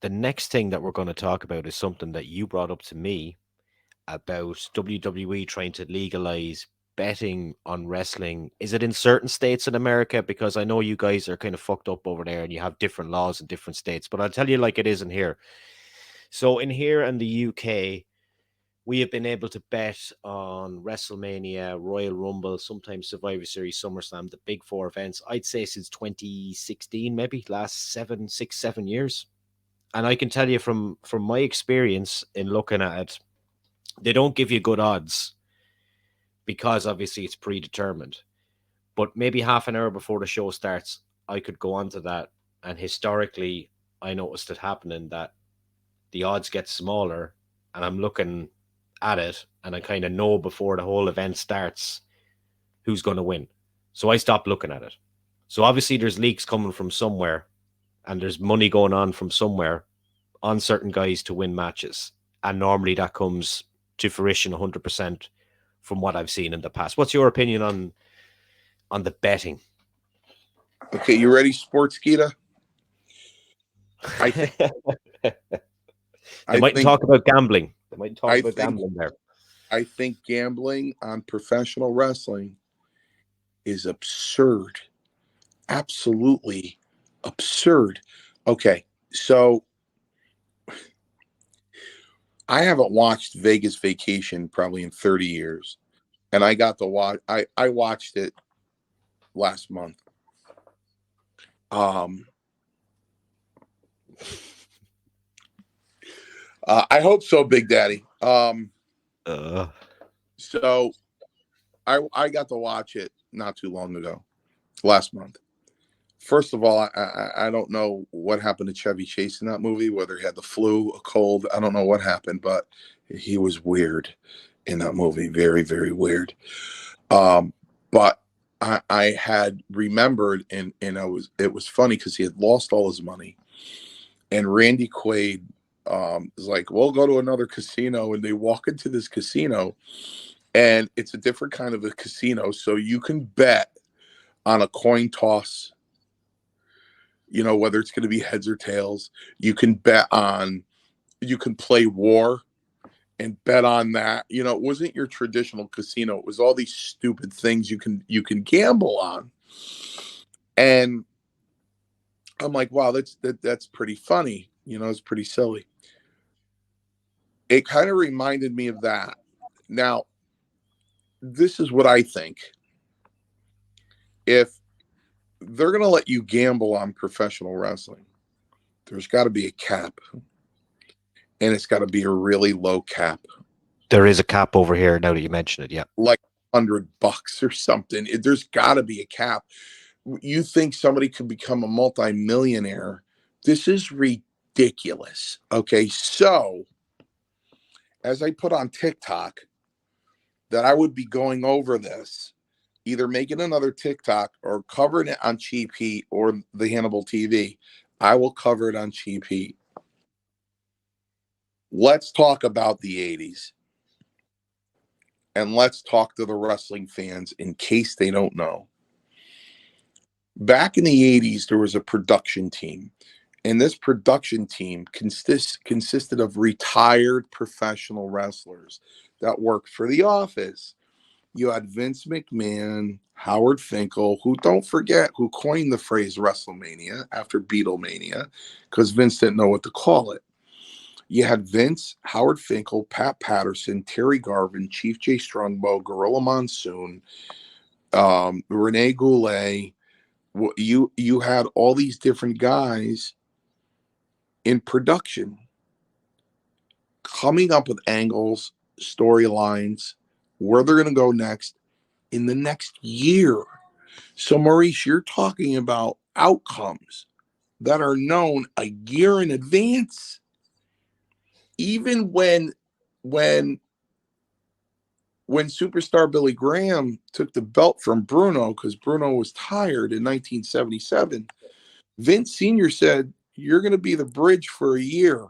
the next thing that we're going to talk about is something that you brought up to me about WWE trying to legalize betting on wrestling. Is it in certain states in America? Because I know you guys are kind of fucked up over there and you have different laws in different states, but I'll tell you like it is in here. So in here in the UK, we have been able to bet on WrestleMania, Royal Rumble, sometimes Survivor Series, SummerSlam, the big four events. I'd say since 2016, maybe last 7 6 7 years. And I can tell you from my experience in looking at it, they don't give you good odds because obviously it's predetermined. But maybe half an hour before the show starts, I could go onto that, and historically, I noticed it happening that the odds get smaller, and I'm looking at it, and I kind of know before the whole event starts who's going to win. So I stopped looking at it. So obviously, there's leaks coming from somewhere, and there's money going on from somewhere on certain guys to win matches, and normally that comes to fruition 100% from what I've seen in the past. What's your opinion on the betting? Okay, you ready, Sports Skeeta? I think they mightn't talk about gambling. They might talk about gambling there. I think gambling on professional wrestling is absurd. Absolutely absurd. Okay, so I haven't watched Vegas Vacation probably in 30 years. And I got to watch I watched it last month. I hope so, Big Daddy. So I got to watch it not too long ago, last month. First of all, I don't know what happened to Chevy Chase in that movie, whether he had the flu, a cold. I don't know what happened, but he was weird in that movie. Very, very weird. But I had remembered, and it was funny because he had lost all his money. And Randy Quaid is like, we'll go to another casino. And they walk into this casino, and it's a different kind of a casino. So you can bet on a coin toss, whether it's going to be heads or tails. You can play war and bet on that. It wasn't your traditional casino. It was all these stupid things you can gamble on. And I'm like, wow, that's pretty funny. It's pretty silly. It kind of reminded me of that. Now, this is what I think. If they're going to let you gamble on professional wrestling, there's got to be a cap. And it's got to be a really low cap. There is a cap over here now that you mention it, yeah. Like $100 or something. There's got to be a cap. You think somebody could become a multimillionaire? This is ridiculous. Okay, so as I put on TikTok that I would be going over this, either making another TikTok or covering it on Cheap Heat or the Hannibal TV. I will cover it on Cheap Heat. Let's talk about the 80s. And let's talk to the wrestling fans in case they don't know. Back in the 80s, there was a production team. And this production team consisted of retired professional wrestlers that worked for The Office. You had Vince McMahon, Howard Finkel, who, don't forget, who coined the phrase WrestleMania after Beatlemania, because Vince didn't know what to call it. You had Vince, Howard Finkel, Pat Patterson, Terry Garvin, Chief Jay Strongbow, Gorilla Monsoon, Rene Goulet. You had all these different guys in production coming up with angles, storylines, where they're going to go next in the next year. So, Maurice, you're talking about outcomes that are known a year in advance. Even when superstar Billy Graham took the belt from Bruno, because Bruno was tired in 1977, Vince Sr. said, you're going to be the bridge for a year,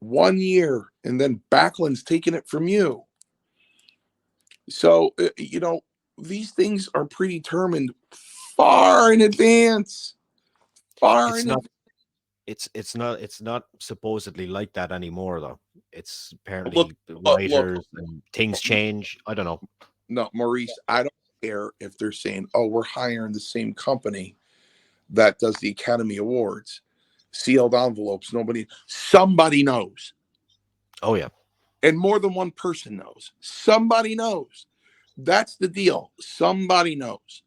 1 year, and then Backlund's taking it from you. So, these things are predetermined far in advance. It's not supposedly like that anymore though. It's Look, apparently the look, writers and things change. I don't know. no, Maurice, I don't care if they're saying, oh, we're hiring the same company that does the Academy Awards, sealed envelopes. Somebody knows. Oh yeah. And more than one person knows. Somebody knows. That's the deal. Somebody knows.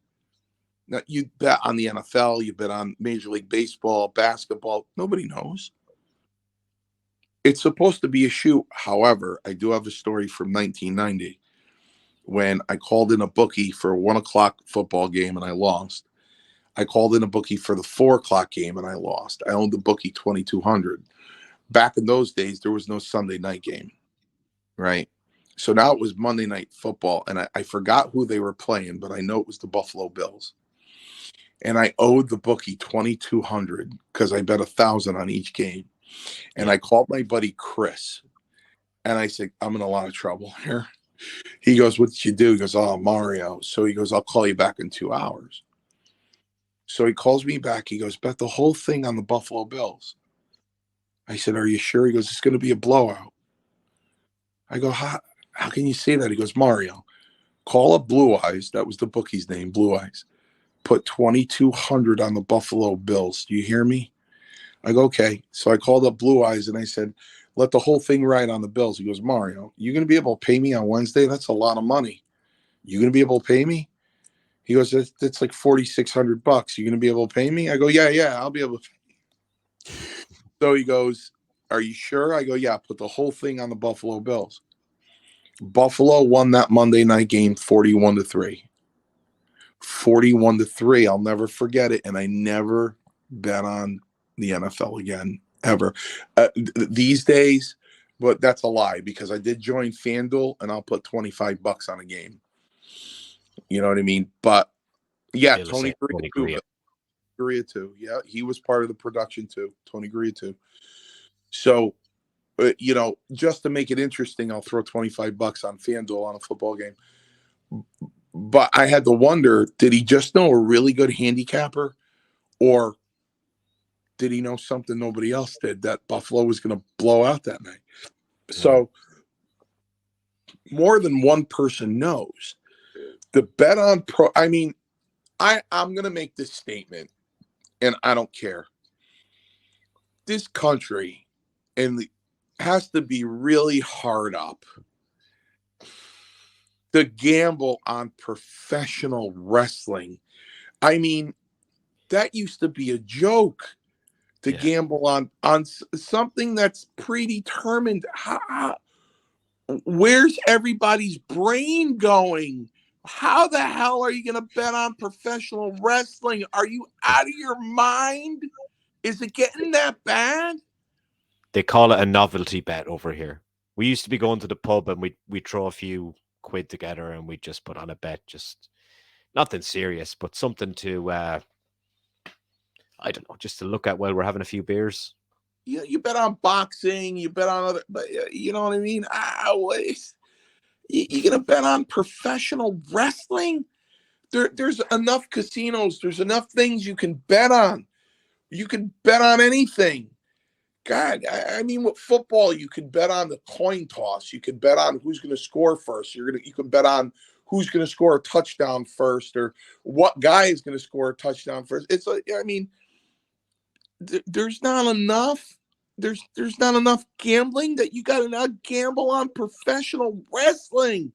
Now, you bet on the NFL, you bet on Major League Baseball, basketball. Nobody knows. It's supposed to be a shoot. However, I do have a story from 1990 when I called in a bookie for a 1 o'clock football game and I lost. I called in a bookie for the 4 o'clock game and I lost. I owned the bookie 2,200. Back in those days, there was no Sunday night game, right? So now it was Monday Night Football, and I forgot who they were playing, but I know it was the Buffalo Bills. And I owed the bookie 2,200 because I bet 1,000 on each game. And Yeah. I called my buddy Chris, and I said, I'm in a lot of trouble here. He goes, what did you do? He goes, oh, Mario. So he goes, I'll call you back in 2 hours. So he calls me back. He goes, bet the whole thing on the Buffalo Bills. I said, are you sure? He goes, it's going to be a blowout. I go, how can you say that? He goes, Mario, call up Blue Eyes. That was the bookie's name, Blue Eyes. Put 2,200 on the Buffalo Bills. Do you hear me? I go, okay. So I called up Blue Eyes and I said, let the whole thing ride on the Bills. He goes, Mario, you going to be able to pay me on Wednesday? That's a lot of money. You going to be able to pay me? He goes, that's like $4,600. You going to be able to pay me? I go, yeah, I'll be able to. So he goes, are you sure? I go, yeah, put the whole thing on the Buffalo Bills. Buffalo won that Monday night game 41-3. 41-3. I'll never forget it. And I never bet on the NFL again, ever. These days, but that's a lie because I did join FanDuel and I'll put $25 on a game. You know what I mean? But yeah, Feel the Tony same. Totally agree. Gurria too. Yeah, he was part of the production too. Tony Gurria too. So, just to make it interesting, I'll throw $25 on FanDuel on a football game. But I had to wonder, did he just know a really good handicapper? Or did he know something nobody else did, that Buffalo was going to blow out that night? So more than one person knows. The bet on pro, I mean, I'm going to make this statement, and I don't care. This country has to be really hard up to gamble on professional wrestling. I mean, that used to be a joke to gamble on something that's predetermined. Where's everybody's brain going? How the hell are you going to bet on professional wrestling? Are you out of your mind? Is it getting that bad? They call it a novelty bet over here. We used to be going to the pub and we'd throw a few quid together and we'd just put on a bet, just nothing serious, but something to I don't know, just to look at while we're having a few beers. You bet on boxing, you bet on other, but you know what I mean? You're going to bet on professional wrestling? There's enough casinos. There's enough things you can bet on. You can bet on anything. God, I mean, with football, you can bet on the coin toss. You can bet on who's going to score first. You can bet on who's going to score a touchdown first, or what guy is going to score a touchdown first. There's not enough. There's not enough gambling that you got to now gamble on professional wrestling.